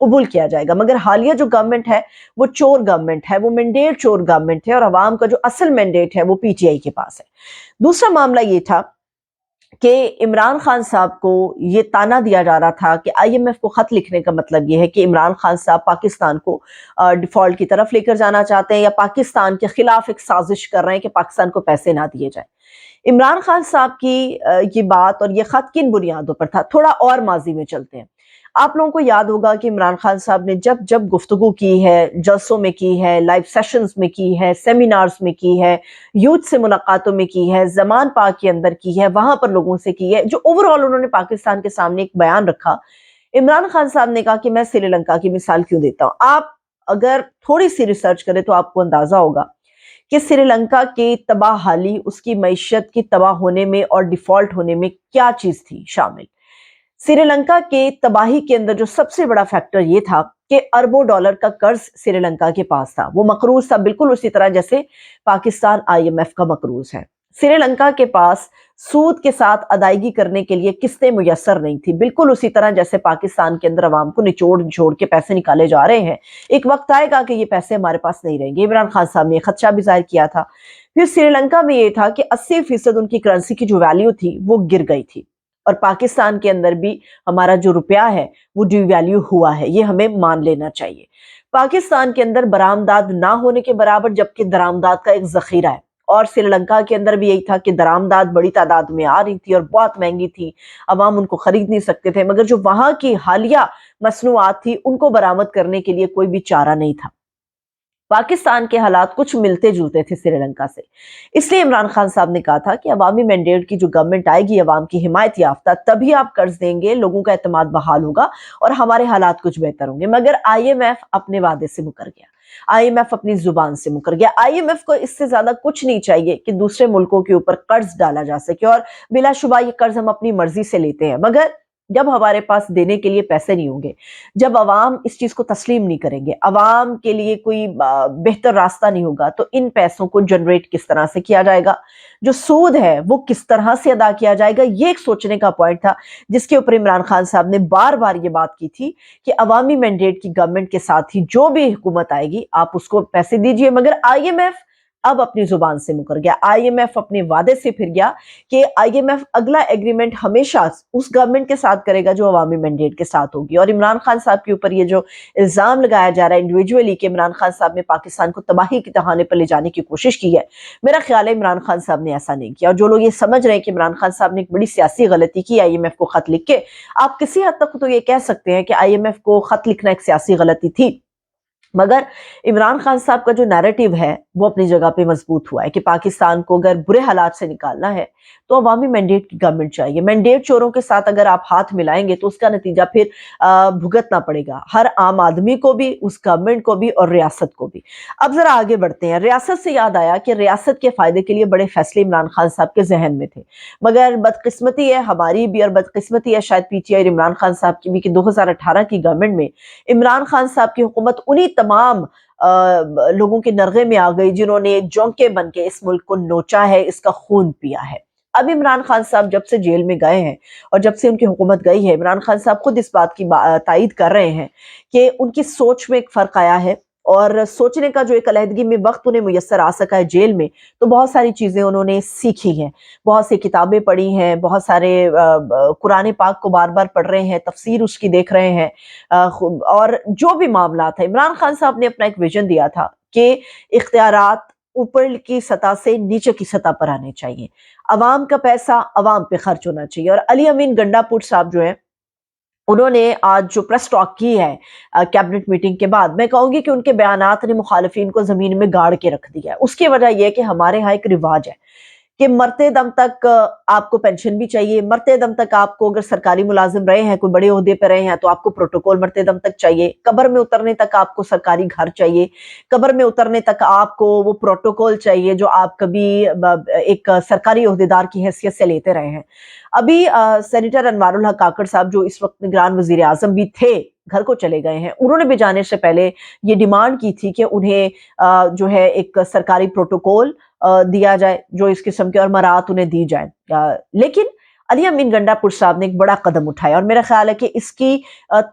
قبول کیا جائے گا، مگر حالیہ جو گورنمنٹ ہے وہ چور گورنمنٹ ہے، وہ مینڈیٹ چور گورنمنٹ ہے، اور عوام کا جو اصل مینڈیٹ ہے وہ پی ٹی آئی کے پاس ہے۔ دوسرا معاملہ یہ تھا کہ عمران خان صاحب کو یہ تانا دیا جا رہا تھا کہ آئی ایم ایف کو خط لکھنے کا مطلب یہ ہے کہ عمران خان صاحب پاکستان کو ڈیفالٹ کی طرف لے کر جانا چاہتے ہیں، یا پاکستان کے خلاف ایک سازش کر رہے ہیں کہ پاکستان کو پیسے نہ دیے جائیں۔ عمران خان صاحب کی یہ بات اور یہ خط کن بنیادوں پر تھا؟ تھوڑا اور ماضی میں چلتے ہیں۔ آپ لوگوں کو یاد ہوگا کہ عمران خان صاحب نے جب جب گفتگو کی ہے، جلسوں میں کی ہے، لائیو سیشنز میں کی ہے، سیمینارز میں کی ہے، یوتھ سے ملاقاتوں میں کی ہے، زمان پاک کے اندر کی ہے، وہاں پر لوگوں سے کی ہے، جو اوورآل انہوں نے پاکستان کے سامنے ایک بیان رکھا۔ عمران خان صاحب نے کہا کہ میں سری لنکا کی مثال کیوں دیتا ہوں۔ آپ اگر تھوڑی سی ریسرچ کریں تو آپ کو اندازہ ہوگا کہ سری لنکا کی تباہ حالی، اس کی معیشت کی تباہ ہونے میں اور ڈیفالٹ ہونے میں کیا چیز تھی شامل۔ سری لنکا کے تباہی کے اندر جو سب سے بڑا فیکٹر یہ تھا کہ اربوں ڈالر کا قرض سری لنکا کے پاس تھا، وہ مقروض تھا، بالکل اسی طرح جیسے پاکستان آئی ایم ایف کا مقروض ہے۔ سری لنکا کے پاس سود کے ساتھ ادائیگی کرنے کے لیے قسطیں میسر نہیں تھی، بالکل اسی طرح جیسے پاکستان کے اندر عوام کو نچوڑ کے پیسے نکالے جا رہے ہیں۔ ایک وقت آئے گا کہ یہ پیسے ہمارے پاس نہیں رہیں گے۔ عمران خان صاحب نے یہ خدشہ بھی ظاہر کیا تھا۔ پھر سری لنکا میں یہ تھا کہ 80% ان کی کرنسی کی جو ویلیو تھی وہ گر گئی تھی، اور پاکستان کے اندر بھی ہمارا جو روپیہ ہے وہ ڈی ویلیو ہوا ہے، یہ ہمیں مان لینا چاہیے۔ پاکستان کے اندر برآمدات نہ ہونے کے برابر جبکہ درآمدات کا ایک ذخیرہ ہے، اور سری لنکا کے اندر بھی یہی تھا کہ درآمدات بڑی تعداد میں آ رہی تھی اور بہت مہنگی تھی، عوام ان کو خرید نہیں سکتے تھے، مگر جو وہاں کی حالیہ مصنوعات تھی ان کو برآمد کرنے کے لیے کوئی بھی چارہ نہیں تھا۔ پاکستان کے حالات کچھ ملتے جلتے تھے سری لنکا سے، اس لیے عمران خان صاحب نے کہا تھا کہ عوامی مینڈیٹ کی جو گورنمنٹ آئے گی، عوام کی حمایت یافتہ، تبھی آپ قرض دیں گے، لوگوں کا اعتماد بحال ہوگا اور ہمارے حالات کچھ بہتر ہوں گے۔ مگر آئی ایم ایف اپنے وعدے سے مکر گیا، آئی ایم ایف اپنی زبان سے مکر گیا۔ آئی ایم ایف کو اس سے زیادہ کچھ نہیں چاہیے کہ دوسرے ملکوں کے اوپر قرض ڈالا جا سکے، اور بلا شبہ یہ قرض ہم اپنی مرضی سے لیتے ہیں، مگر جب ہمارے پاس دینے کے لیے پیسے نہیں ہوں گے، جب عوام اس چیز کو تسلیم نہیں کریں گے، عوام کے لیے کوئی بہتر راستہ نہیں ہوگا، تو ان پیسوں کو جنریٹ کس طرح سے کیا جائے گا، جو سود ہے وہ کس طرح سے ادا کیا جائے گا، یہ ایک سوچنے کا پوائنٹ تھا جس کے اوپر عمران خان صاحب نے بار بار یہ بات کی تھی کہ عوامی مینڈیٹ کی گورنمنٹ کے ساتھ ہی جو بھی حکومت آئے گی آپ اس کو پیسے دیجئے۔ مگر آئی ایم ایف اب اپنی زبان سے مکر گیا، آئی ایم ایف اپنے وعدے سے پھر گیا کہ آئی ایم ایف اگلا ایگریمنٹ ہمیشہ اس گورنمنٹ کے ساتھ کرے گا جو عوامی مینڈیٹ کے ساتھ ہوگی۔ اور عمران خان صاحب کے اوپر یہ جو الزام لگایا جا رہا ہے انڈیویجولی کہ عمران خان صاحب نے پاکستان کو تباہی کے تہانے پر لے جانے کی کوشش کی ہے، میرا خیال ہے عمران خان صاحب نے ایسا نہیں کیا۔ اور جو لوگ یہ سمجھ رہے ہیں کہ عمران خان صاحب نے ایک بڑی سیاسی غلطی کی آئی ایم ایف کو خط لکھ کے، آپ کسی حد تک تو یہ کہہ سکتے ہیں کہ آئی ایم ایف کو خط لکھنا ایک سیاسی غلطی تھی، مگر عمران خان صاحب کا جو نیریٹو ہے وہ اپنی جگہ پہ مضبوط ہوا ہے کہ پاکستان کو اگر برے حالات سے نکالنا ہے تو عوامی مینڈیٹ کی گورنمنٹ چاہیے۔ مینڈیٹ چوروں کے ساتھ اگر آپ ہاتھ ملائیں گے تو اس کا نتیجہ پھر بھگتنا پڑے گا، ہر عام آدمی کو بھی، اس گورنمنٹ کو بھی اور ریاست کو بھی۔ اب ذرا آگے بڑھتے ہیں۔ ریاست سے یاد آیا کہ ریاست کے فائدے کے لیے بڑے فیصلے عمران خان صاحب کے ذہن میں تھے، مگر بدقسمتی ہے ہماری بھی اور بدقسمتی ہے شاید پی ٹی آئی اور عمران خان صاحب کی بھی کہ 2018 کی گورنمنٹ میں عمران خان صاحب کی حکومت انہی تمام لوگوں کے نرغے میں آ گئی جنہوں نے جونکے بن کے اس ملک کو نوچا ہے، اس کا خون پیا ہے۔ اب عمران خان صاحب جب سے جیل میں گئے ہیں اور جب سے ان کی حکومت گئی ہے، عمران خان صاحب خود اس بات کی تائید کر رہے ہیں کہ ان کی سوچ میں ایک فرق آیا ہے، اور سوچنے کا جو ایک علیحدگی میں وقت انہیں میسر آ سکا ہے جیل میں، تو بہت ساری چیزیں انہوں نے سیکھی ہیں، بہت سی کتابیں پڑھی ہیں، بہت سارے قرآن پاک کو بار بار پڑھ رہے ہیں، تفسیر اس کی دیکھ رہے ہیں، اور جو بھی معاملات ہیں عمران خان صاحب نے اپنا ایک ویژن دیا تھا کہ اختیارات اوپر کی سطح سے نیچے کی سطح پر آنے چاہیے، عوام کا پیسہ عوام پہ خرچ ہونا چاہیے۔ اور علی امین گنڈا پور صاحب جو ہیں، انہوں نے آج جو پریس ٹاک کی ہے کیبنٹ میٹنگ کے بعد، میں کہوں گی کہ ان کے بیانات نے مخالفین کو زمین میں گاڑ کے رکھ دیا ہے۔ اس کی وجہ یہ ہے کہ ہمارے ہاں ایک رواج ہے کہ مرتے دم تک آپ کو پینشن بھی چاہیے، مرتے دم تک آپ کو اگر سرکاری ملازم رہے ہیں، کوئی بڑے عہدے پہ رہے ہیں تو آپ کو پروٹوکول مرتے دم تک چاہیے، قبر میں اترنے تک آپ کو سرکاری گھر چاہیے، قبر میں اترنے تک آپ کو وہ پروٹوکول چاہیے جو آپ کبھی ایک سرکاری عہدیدار کی حیثیت سے لیتے رہے ہیں۔ ابھی سینیٹر انوار الحق کاکڑ صاحب جو اس وقت نگران وزیر اعظم بھی تھے، گھر کو چلے گئے ہیں، انہوں نے بھی جانے سے پہلے یہ ڈیمانڈ کی تھی کہ انہیں جو ہے ایک سرکاری پروٹوکول دیا جائے، جو اس قسم کے اور مراعات انہیں دی جائیں، لیکن علی امین گنڈاپور صاحب نے ایک بڑا قدم اٹھایا اور میرا خیال ہے کہ اس کی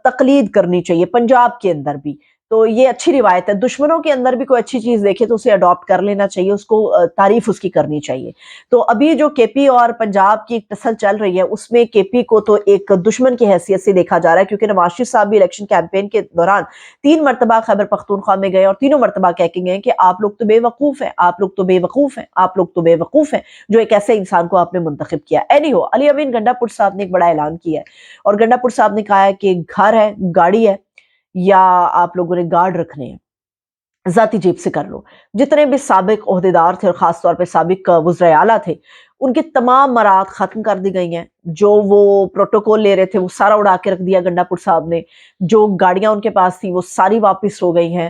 تقلید کرنی چاہیے پنجاب کے اندر بھی. تو یہ اچھی روایت ہے. دشمنوں کے اندر بھی کوئی اچھی چیز دیکھے تو اسے اڈاپٹ کر لینا چاہیے, اس کو تعریف اس کی کرنی چاہیے. تو ابھی جو کے پی اور پنجاب کی ٹسل چل رہی ہے اس میں کے پی کو تو ایک دشمن کی حیثیت سے دیکھا جا رہا ہے, کیونکہ نواز شریف صاحب بھی الیکشن کیمپین کے دوران 3 مرتبہ خیبر پختونخوا میں گئے اور تینوں مرتبہ کہہ کے گئے کہ آپ لوگ تو بے وقوف ہیں, آپ لوگ تو بے وقوف ہیں, آپ لوگ تو بے وقوف ہیں, جو ایک ایسے انسان کو آپ نے منتخب کیا. اینی ہو, علی امین گنڈاپور صاحب نے ایک بڑا اعلان کیا ہے اور گنڈاپور صاحب نے کہا ہے کہ گھر ہے, گاڑی ہے, یا آپ لوگوں نے گارڈ رکھنے ہیں, ذاتی جیب سے کر لو. جتنے بھی سابق عہدیدار تھے اور خاص طور پہ سابق وزراء اعلیٰ تھے, ان کے تمام مراد ختم کر دی گئی ہیں. جو وہ پروٹوکول لے رہے تھے وہ سارا اڑا کے رکھ دیا گنڈاپور صاحب نے. جو گاڑیاں ان کے پاس تھیں وہ ساری واپس ہو گئی ہیں.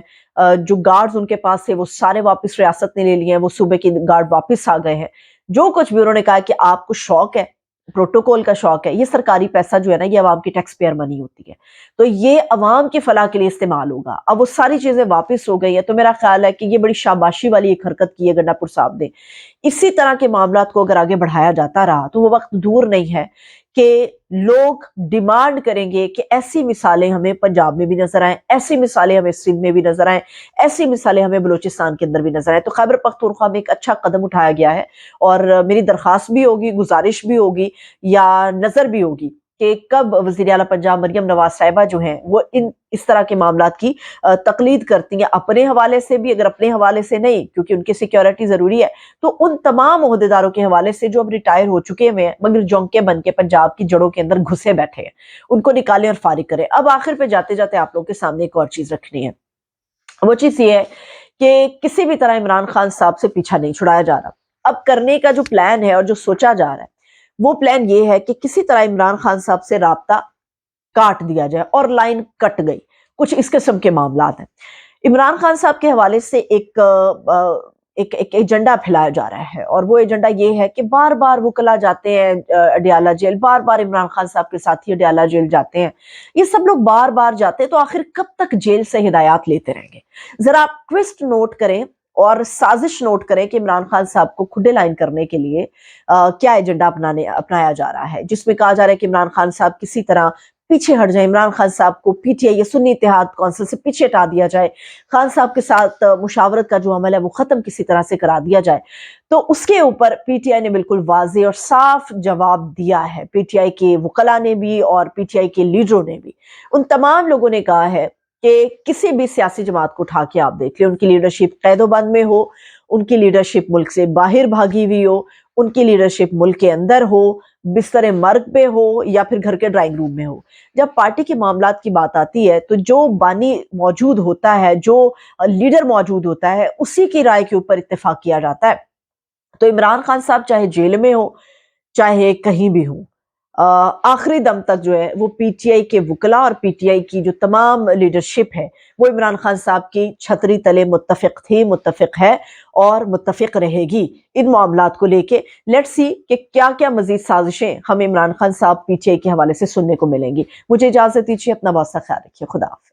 جو گارڈز ان کے پاس تھے وہ سارے واپس ریاست نے لے لیے ہیں, وہ صوبے کے گارڈ واپس آ گئے ہیں. جو کچھ بھی انہوں نے کہا کہ آپ کو شوق ہے, پروٹوکول کا شوق ہے, یہ سرکاری پیسہ جو ہے نا یہ عوام کی ٹیکس پیئر منی ہوتی ہے, تو یہ عوام کی فلاح کے لیے استعمال ہوگا. اب وہ ساری چیزیں واپس ہو گئی ہیں, تو میرا خیال ہے کہ یہ بڑی شاباشی والی ایک حرکت کی ہے گنڈاپور صاحب نے. اسی طرح کے معاملات کو اگر آگے بڑھایا جاتا رہا تو وہ وقت دور نہیں ہے کہ لوگ ڈیمانڈ کریں گے کہ ایسی مثالیں ہمیں پنجاب میں بھی نظر آئیں, ایسی مثالیں ہمیں سندھ میں بھی نظر آئیں, ایسی مثالیں ہمیں بلوچستان کے اندر بھی نظر آئیں. تو خیبر پختونخوا میں ایک اچھا قدم اٹھایا گیا ہے اور میری درخواست بھی ہوگی, گزارش بھی ہوگی یا نظر بھی ہوگی کہ کب وزیر اعلیٰ پنجاب مریم نواز صاحبہ جو ہیں وہ اس طرح کے معاملات کی تقلید کرتی ہیں, اپنے حوالے سے بھی, اگر اپنے حوالے سے نہیں کیونکہ ان کی سیکیورٹی ضروری ہے, تو ان تمام عہدیداروں کے حوالے سے جو اب ریٹائر ہو چکے ہوئے ہیں مگر جونکے بن کے پنجاب کی جڑوں کے اندر گھسے بیٹھے ہیں, ان کو نکالیں اور فارغ کریں. اب آخر پہ جاتے جاتے آپ لوگوں کے سامنے ایک اور چیز رکھنی ہے. وہ چیز یہ ہے کہ کسی بھی طرح عمران خان صاحب سے پیچھا نہیں چھڑایا جا رہا. اب کرنے کا جو پلان ہے اور جو سوچا جا رہا ہے وہ پلان یہ ہے کہ کسی طرح عمران خان صاحب سے رابطہ کاٹ دیا جائے, اور لائن کٹ گئی. کچھ اس قسم کے معاملات ہیں. عمران خان صاحب کے حوالے سے ایک ایجنڈا پھیلایا جا رہا ہے, اور وہ ایجنڈا یہ ہے کہ بار بار وکلا جاتے ہیں اڈیالہ جیل, بار بار عمران خان صاحب کے ساتھی اڈیالہ جیل جاتے ہیں, یہ سب لوگ بار بار جاتے ہیں, تو آخر کب تک جیل سے ہدایات لیتے رہیں گے؟ ذرا آپ ٹوسٹ نوٹ کریں اور سازش نوٹ کریں کہ عمران خان صاحب کو کھڈے لائن کرنے کے لیے کیا ایجنڈا اپنایا جا رہا ہے, جس میں کہا جا رہا ہے کہ عمران خان صاحب کسی طرح پیچھے ہٹ جائیں, عمران خان صاحب کو پی ٹی آئی یا سنی اتحاد کونسل سے پیچھے ہٹا دیا جائے, خان صاحب کے ساتھ مشاورت کا جو عمل ہے وہ ختم کسی طرح سے کرا دیا جائے. تو اس کے اوپر پی ٹی آئی نے بالکل واضح اور صاف جواب دیا ہے. پی ٹی آئی کے وکلاء نے بھی اور پی ٹی آئی کے لیڈروں نے بھی, ان تمام لوگوں نے کہا ہے کہ کسی بھی سیاسی جماعت کو اٹھا کے آپ دیکھ لیں, ان کی لیڈرشپ قید و بند میں ہو, ان کی لیڈرشپ ملک سے باہر بھاگی ہوئی ہو, ان کی لیڈرشپ ملک کے اندر ہو, بستر مرگ پہ ہو یا پھر گھر کے ڈرائنگ روم میں ہو, جب پارٹی کے معاملات کی بات آتی ہے تو جو بانی موجود ہوتا ہے, جو لیڈر موجود ہوتا ہے, اسی کی رائے کے اوپر اتفاق کیا جاتا ہے. تو عمران خان صاحب چاہے جیل میں ہو چاہے کہیں بھی ہو, آخری دم تک جو ہے وہ پی ٹی آئی کے وکلاء اور پی ٹی آئی کی جو تمام لیڈرشپ ہے وہ عمران خان صاحب کی چھتری تلے متفق تھی, متفق ہے اور متفق رہے گی ان معاملات کو لے کے. لیٹس سی کہ کیا کیا مزید سازشیں ہمیں عمران خان صاحب پی ٹی آئی کے حوالے سے سننے کو ملیں گی. مجھے اجازت دیجیے, اپنا بہت سا خیال رکھیے, خدا حافظ.